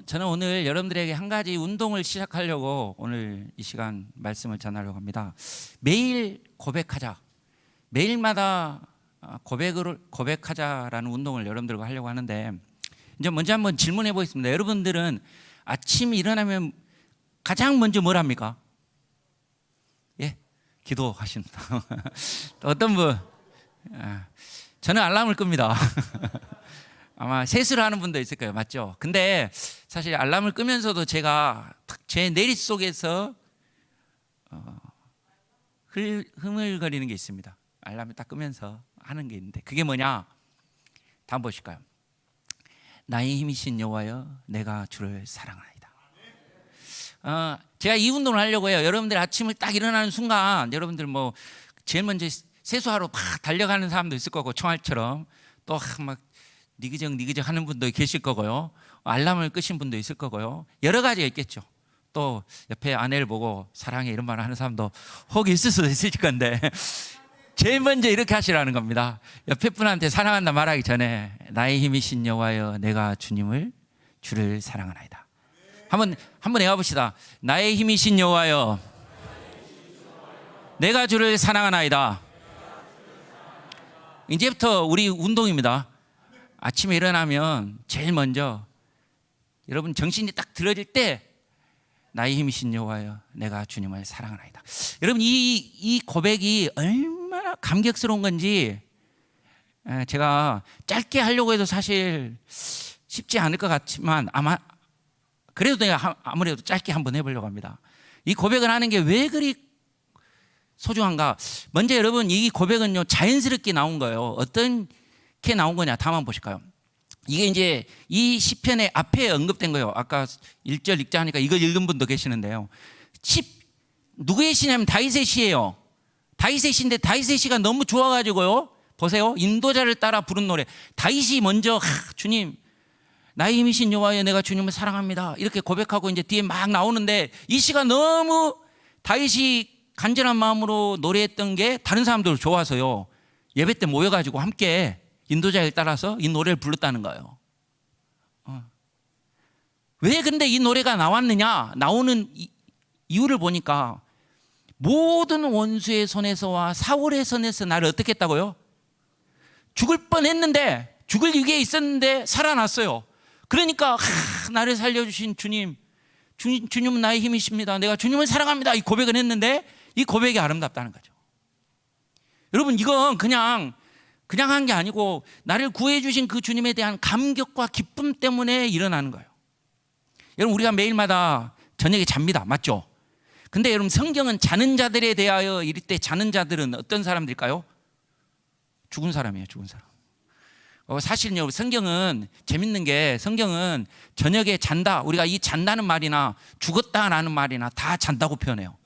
저는 오늘 여러분들에게 한 가지 운동을 시작하려고 오늘 이 시간 말씀을 전하려고 합니다. 매일 고백하자. 매일마다 고백하자라는 운동을 여러분들과 하려고 하는데, 이제 먼저 한번 질문해 보겠습니다. 여러분들은 아침에 일어나면 가장 먼저 뭘 합니까? 예, 기도하십니다. 또 어떤 분? 저는 알람을 끕니다. 아마 세수를 하는 분도 있을 거예요. 맞죠? 근데 사실 알람을 끄면서도 제가 제 내리 속에서 흐물거리는 게 있습니다. 알람을 딱 끄면서 하는 게 있는데, 그게 뭐냐? 다음 보실까요? 나의 힘이신 여호와여, 내가 주를 사랑하나이다. 제가 이 운동을 하려고 해요. 여러분들 아침을 딱 일어나는 순간, 여러분들 뭐 제일 먼저 세수하러 막 달려가는 사람도 있을 거고, 총알처럼 또 막 니그적 하는 분도 계실 거고요. 알람을 끄신 분도 있을 거고요. 여러 가지가 있겠죠. 또 옆에 아내를 보고 사랑해 이런 말을 하는 사람도 혹 있을 수도 있을 건데, 제일 먼저 이렇게 하시라는 겁니다. 옆에 분한테 사랑한다 말하기 전에 나의 힘이신 여호와여, 내가 주를 사랑하나이다. 한번 해봅시다. 나의 힘이신 여호와여, 내가 주를 사랑하나이다. 이제부터 우리 운동입니다. 아침에 일어나면 제일 먼저 여러분 정신이 딱 들어질 때 나의 힘이신 여호와여, 내가 주님을 사랑하나이다. 여러분 이 고백이 얼마나 감격스러운 건지, 제가 짧게 하려고 해도 사실 쉽지 않을 것 같지만 아마 그래도 내가 아무래도 짧게 한번 해보려고 합니다. 이 고백을 하는 게 왜 그리 소중한가? 먼저 여러분, 이 고백은요 자연스럽게 나온 거예요. 어떻게 나온 거냐? 다음 한번 보실까요? 이게 이제 이 시편의 앞에 언급된 거예요. 아까 1절 읽자 하니까 이걸 읽은 분도 계시는데요. 누구의 시냐면 다윗의 시예요. 다윗의 시인데 다윗의 시가 너무 좋아가지고요, 보세요, 인도자를 따라 부른 노래. 다윗이 먼저 주님 나의 힘이신 여호와여, 내가 주님을 사랑합니다 이렇게 고백하고 이제 뒤에 막 나오는데, 이 시가 너무 다윗이 간절한 마음으로 노래했던 게 다른 사람들 좋아서요, 예배 때 모여가지고 함께 인도자를 따라서 이 노래를 불렀다는 거예요. 왜 근데 이 노래가 나왔느냐? 나오는 이유를 보니까 모든 원수의 손에서와 사울의 손에서 나를 어떻게 했다고요? 죽을 뻔했는데, 죽을 위기에 있었는데 살아났어요. 그러니까 나를 살려주신 주님은 나의 힘이십니다, 내가 주님을 사랑합니다, 이 고백을 했는데, 이 고백이 아름답다는 거죠. 여러분, 이건 그냥 한 게 아니고 나를 구해주신 그 주님에 대한 감격과 기쁨 때문에 일어나는 거예요. 여러분, 우리가 매일마다 저녁에 잡니다. 맞죠? 근데 여러분, 성경은 자는 자들에 대하여 이럴 때, 자는 자들은 어떤 사람들일까요? 죽은 사람이에요. 죽은 사람. 사실은요, 성경은 재밌는 게, 성경은 저녁에 잔다, 우리가 이 잔다는 말이나 죽었다라는 말이나 다 잔다고 표현해요.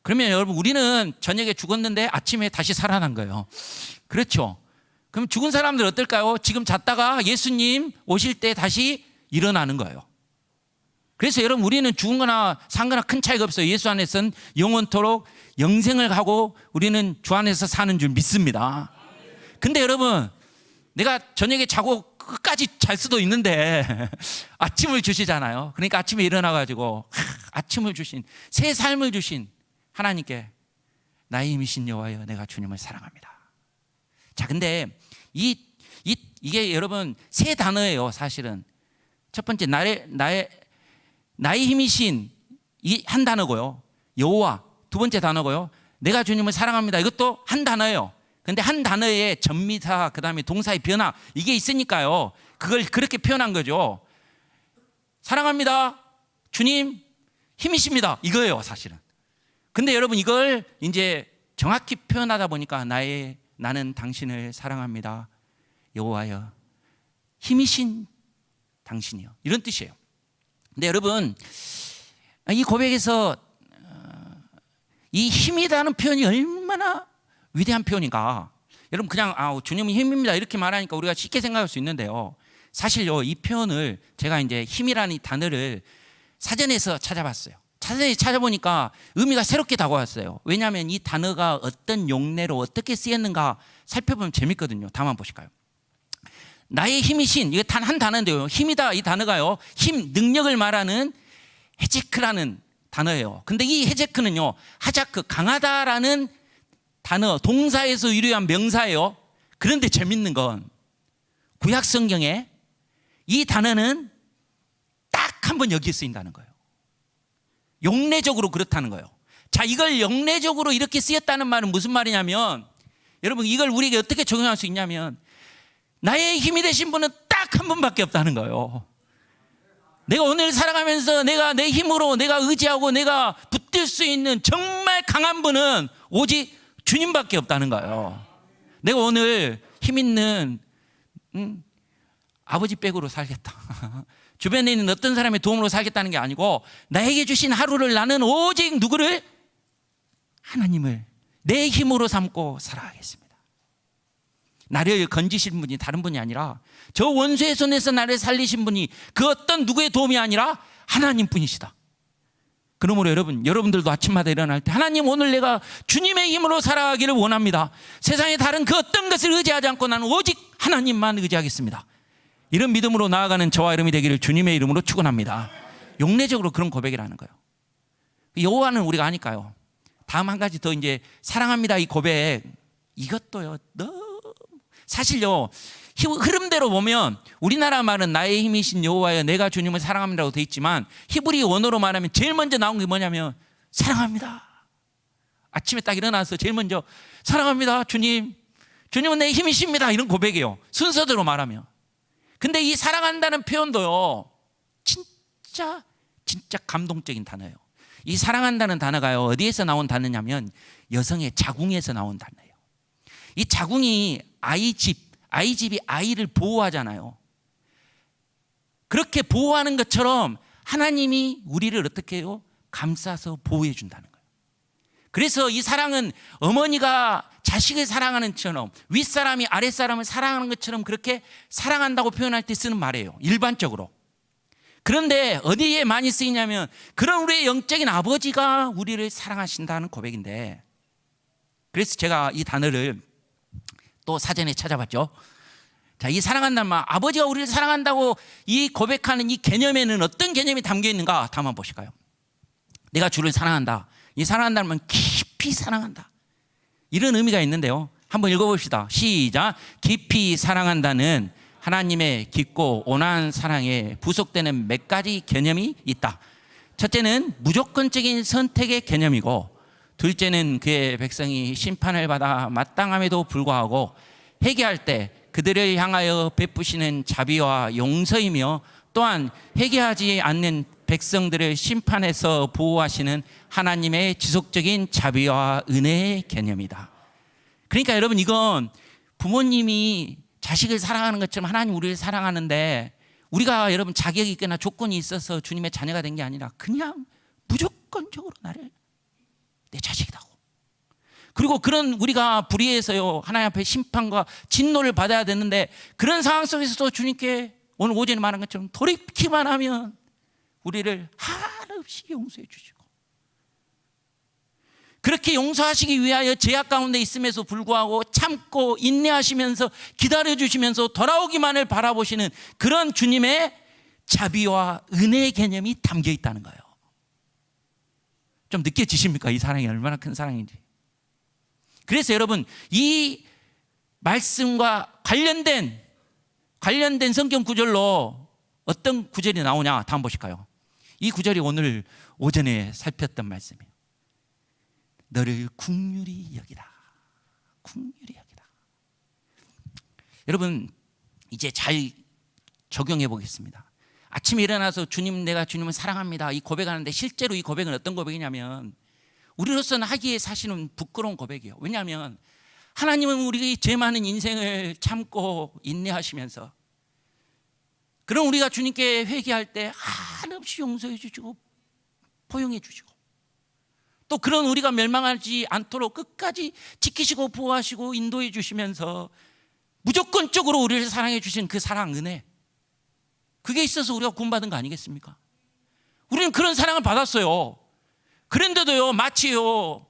그러면 여러분, 우리는 저녁에 죽었는데 아침에 다시 살아난 거예요. 그렇죠? 그럼 죽은 사람들 어떨까요? 지금 잤다가 예수님 오실 때 다시 일어나는 거예요. 그래서 여러분, 우리는 죽은 거나 산 거나 큰 차이가 없어요. 예수 안에서는 영원토록 영생을 가고 우리는 주 안에서 사는 줄 믿습니다. 근데 여러분, 내가 저녁에 자고 끝까지 잘 수도 있는데 아침을 주시잖아요. 그러니까 아침에 일어나가지고 아침을 주신, 새 삶을 주신 하나님께 나의 힘이신 여호와여, 내가 주님을 사랑합니다. 자, 근데 이게 여러분 세 단어예요. 사실은 첫 번째 나의 힘이신, 이 한 단어고요. 여호와 두 번째 단어고요. 내가 주님을 사랑합니다, 이것도 한 단어예요. 근데 한 단어에 전미사, 그 다음에 동사의 변화, 이게 있으니까요, 그걸 그렇게 표현한 거죠. 사랑합니다, 주님 힘이십니다, 이거예요 사실은. 근데 여러분, 이걸 이제 정확히 표현하다 보니까 나는 당신을 사랑합니다, 여호와여, 힘이신 당신이요, 이런 뜻이에요. 근데 여러분, 이 고백에서 이 힘이라는 표현이 얼마나 위대한 표현인가. 여러분, 그냥 주님은 힘입니다 이렇게 말하니까 우리가 쉽게 생각할 수 있는데요, 사실요, 이 표현을 제가 이제 힘이라는 이 단어를 사전에서 찾아봤어요. 자세히 찾아보니까 의미가 새롭게 다가왔어요. 왜냐하면 이 단어가 어떤 용례로 어떻게 쓰였는가 살펴보면 재밌거든요. 다음 한번 보실까요? 나의 힘이신, 이게 단 한 단어인데요. 힘이다, 이 단어가요, 힘, 능력을 말하는 헤제크라는 단어예요. 근데 이 헤제크는요, 하자크, 강하다라는 단어, 동사에서 유래한 명사예요. 그런데 재밌는 건 구약 성경에 이 단어는 딱 한 번 여기에 쓰인다는 거예요. 용례적으로 그렇다는 거예요. 자, 이걸 용례적으로 이렇게 쓰였다는 말은 무슨 말이냐면, 여러분 이걸 우리에게 어떻게 적용할 수 있냐면, 나의 힘이 되신 분은 딱 한 분밖에 없다는 거예요. 내가 오늘 살아가면서 내가 내 힘으로 내가 의지하고 내가 붙들 수 있는 정말 강한 분은 오직 주님밖에 없다는 거예요. 내가 오늘 힘 있는 아버지 백으로 살겠다, 주변에 있는 어떤 사람의 도움으로 살겠다는 게 아니고, 나에게 주신 하루를 나는 오직 누구를? 하나님을 내 힘으로 삼고 살아가겠습니다. 나를 건지신 분이 다른 분이 아니라, 저 원수의 손에서 나를 살리신 분이 그 어떤 누구의 도움이 아니라 하나님 뿐이시다. 그러므로 여러분들도 아침마다 일어날 때, 하나님 오늘 내가 주님의 힘으로 살아가기를 원합니다. 세상에 다른 그 어떤 것을 의지하지 않고 나는 오직 하나님만 의지하겠습니다. 이런 믿음으로 나아가는 저와 여러분이 되기를 주님의 이름으로 축원합니다. 용례적으로 그런 고백이라는 거예요. 여호와는 우리가 아니까요. 다음 한 가지 더, 이제 사랑합니다, 이 고백, 이것도요 너무 사실요 흐름대로 보면 우리나라 말은 나의 힘이신 여호와여 내가 주님을 사랑합니다라고 돼 있지만, 히브리 원어로 말하면 제일 먼저 나온 게 뭐냐면 사랑합니다. 아침에 딱 일어나서 제일 먼저 사랑합니다, 주님은 내 힘이십니다, 이런 고백이에요, 순서대로 말하면. 근데 이 사랑한다는 표현도요 진짜 감동적인 단어예요. 이 사랑한다는 단어가요 어디에서 나온 단어냐면 여성의 자궁에서 나온 단어예요. 이 자궁이 아이집이 아이를 보호하잖아요. 그렇게 보호하는 것처럼 하나님이 우리를 어떻게 해요? 감싸서 보호해 준다는 거예요. 그래서 이 사랑은 어머니가 자식을 사랑하는 것처럼, 윗사람이 아랫사람을 사랑하는 것처럼 그렇게 사랑한다고 표현할 때 쓰는 말이에요, 일반적으로. 그런데 어디에 많이 쓰이냐면, 그런 우리의 영적인 아버지가 우리를 사랑하신다는 고백인데, 그래서 제가 이 단어를 또 사전에 찾아봤죠. 자, 이 사랑한다는 말, 아버지가 우리를 사랑한다고 이 고백하는 이 개념에는 어떤 개념이 담겨 있는가 한번 보실까요? 내가 주를 사랑한다, 이 사랑한다는 말은 깊이 사랑한다, 이런 의미가 있는데요. 한번 읽어봅시다. 시작. 깊이 사랑한다는 하나님의 깊고 온화한 사랑에 부속되는 몇 가지 개념이 있다. 첫째는 무조건적인 선택의 개념이고, 둘째는 그의 백성이 심판을 받아 마땅함에도 불구하고 회개할 때 그들을 향하여 베푸시는 자비와 용서이며, 또한 회개하지 않는 백성들을 심판해서 보호하시는 하나님의 지속적인 자비와 은혜의 개념이다. 그러니까 여러분, 이건 부모님이 자식을 사랑하는 것처럼 하나님 우리를 사랑하는데, 우리가 여러분 자격이 있거나 조건이 있어서 주님의 자녀가 된 게 아니라 그냥 무조건적으로 나를 내 자식이라고. 그리고 그런 우리가 불의해서요 하나님 앞에 심판과 진노를 받아야 되는데, 그런 상황 속에서도 주님께 오늘 오전에 말한 것처럼 돌이키만 하면 우리를 한없이 용서해 주시고, 그렇게 용서하시기 위하여 제약 가운데 있음에도 불구하고 참고 인내하시면서 기다려주시면서 돌아오기만을 바라보시는 그런 주님의 자비와 은혜의 개념이 담겨 있다는 거예요. 좀 느껴지십니까? 이 사랑이 얼마나 큰 사랑인지. 그래서 여러분, 이 말씀과 관련된 성경 구절로 어떤 구절이 나오냐 다음 보실까요? 이 구절이 오늘 오전에 살폈던 말씀이에요. 너를 긍휼히 여기라. 긍휼히 여기라. 여러분, 이제 잘 적용해 보겠습니다. 아침에 일어나서 주님, 내가 주님을 사랑합니다, 이 고백하는데, 실제로 이 고백은 어떤 고백이냐면, 우리로서는 하기에 사실은 부끄러운 고백이에요. 왜냐하면 하나님은 우리 죄 많은 인생을 참고 인내하시면서, 그럼 우리가 주님께 회개할 때 한없이 용서해 주시고 포용해 주시고, 또 그런 우리가 멸망하지 않도록 끝까지 지키시고 보호하시고 인도해 주시면서 무조건적으로 우리를 사랑해 주신 그 사랑, 은혜, 그게 있어서 우리가 구원받은 거 아니겠습니까? 우리는 그런 사랑을 받았어요. 그런데도요 마치요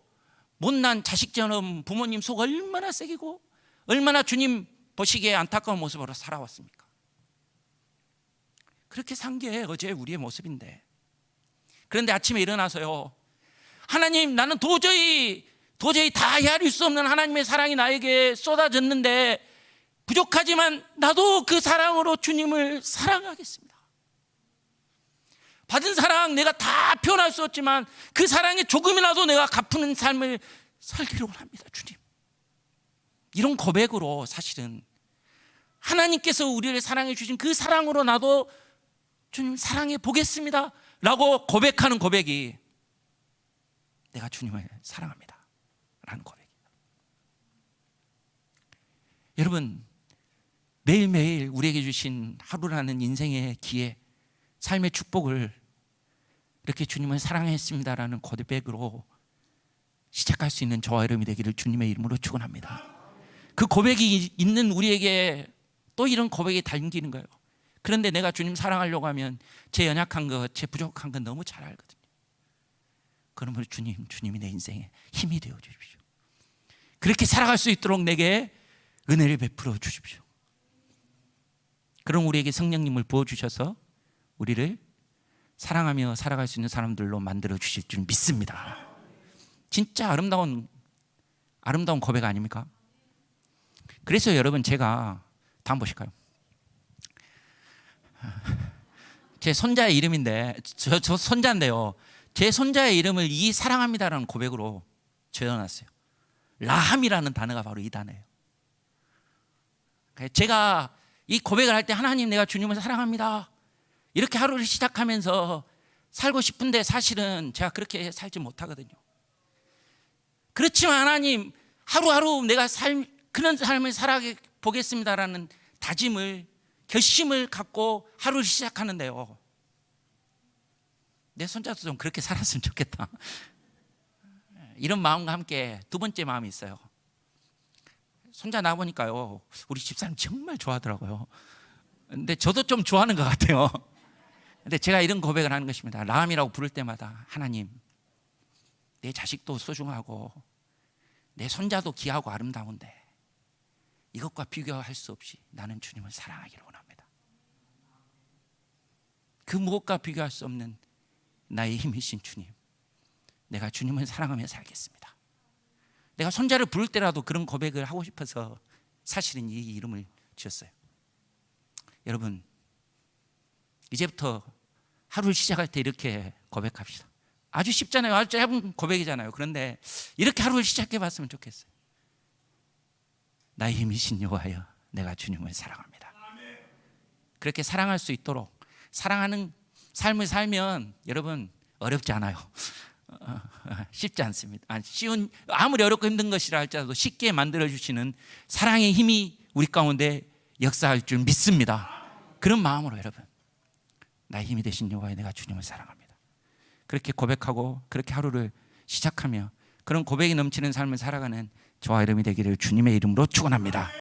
못난 자식처럼 부모님 속 얼마나 새기고 얼마나 주님 보시기에 안타까운 모습으로 살아왔습니까? 그렇게 산 게 어제 우리의 모습인데, 그런데 아침에 일어나서요, 하나님, 나는 도저히 다 헤아릴 수 없는 하나님의 사랑이 나에게 쏟아졌는데 부족하지만 나도 그 사랑으로 주님을 사랑하겠습니다. 받은 사랑 내가 다 표현할 수 없지만 그 사랑에 조금이라도 내가 갚는 삶을 살기를 원합니다. 주님, 이런 고백으로 사실은 하나님께서 우리를 사랑해 주신 그 사랑으로 나도 주님 사랑해 보겠습니다 라고 고백하는 고백이 내가 주님을 사랑합니다 라는 고백이에요. 여러분, 매일매일 우리에게 주신 하루라는 인생의 기회, 삶의 축복을 이렇게 주님을 사랑했습니다라는 고백으로 시작할 수 있는 저와 여러분이 되기를 주님의 이름으로 축원합니다. 그 고백이 있는 우리에게 또 이런 고백이 담기는 거예요. 그런데 내가 주님 사랑하려고 하면 제 연약한 것, 제 부족한 것 너무 잘 알거든요. 그러므로 주님이 내 인생에 힘이 되어 주십시오. 그렇게 살아갈 수 있도록 내게 은혜를 베풀어 주십시오. 그럼 우리에게 성령님을 부어주셔서 우리를 사랑하며 살아갈 수 있는 사람들로 만들어 주실 줄 믿습니다. 진짜 아름다운 고백 아닙니까? 그래서 여러분, 제가 다음 보실까요? 제 손자의 이름인데, 저 손자인데요, 제 손자의 이름을 이 사랑합니다라는 고백으로 지어놨어요. 라함이라는 단어가 바로 이 단어예요. 제가 이 고백을 할 때, 하나님, 내가 주님을 사랑합니다, 이렇게 하루를 시작하면서 살고 싶은데 사실은 제가 그렇게 살지 못하거든요. 그렇지만 하나님, 하루하루 내가 그런 삶을 살아보겠습니다라는 다짐을, 결심을 갖고 하루를 시작하는데요, 내 손자도 좀 그렇게 살았으면 좋겠다, 이런 마음과 함께 두 번째 마음이 있어요. 손자 낳아보니까요, 우리 집사람 정말 좋아하더라고요. 근데 저도 좀 좋아하는 것 같아요. 근데 제가 이런 고백을 하는 것입니다. 라함이라고 부를 때마다, 하나님, 내 자식도 소중하고 내 손자도 귀하고 아름다운데 이것과 비교할 수 없이 나는 주님을 사랑하기를 원합니다. 그 무엇과 비교할 수 없는 나의 힘이신 주님, 내가 주님을 사랑하며 살겠습니다. 내가 손자를 부를 때라도 그런 고백을 하고 싶어서 사실은 이 이름을 지었어요. 여러분, 이제부터 하루를 시작할 때 이렇게 고백합시다. 아주 쉽잖아요. 아주 짧은 고백이잖아요. 그런데 이렇게 하루를 시작해 봤으면 좋겠어요. 나의 힘이신 여호와여, 내가 주님을 사랑합니다. 그렇게 사랑할 수 있도록, 사랑하는 삶을 살면 여러분 어렵지 않아요. 쉽지 않습니다. 아무리 어렵고 힘든 것이라 할지라도 쉽게 만들어주시는 사랑의 힘이 우리 가운데 역사할 줄 믿습니다. 그런 마음으로 여러분, 나의 힘이 되신 여호와여, 내가 주님을 사랑합니다, 그렇게 고백하고 그렇게 하루를 시작하며 그런 고백이 넘치는 삶을 살아가는 저와 여러분이 되기를 주님의 이름으로 축원합니다.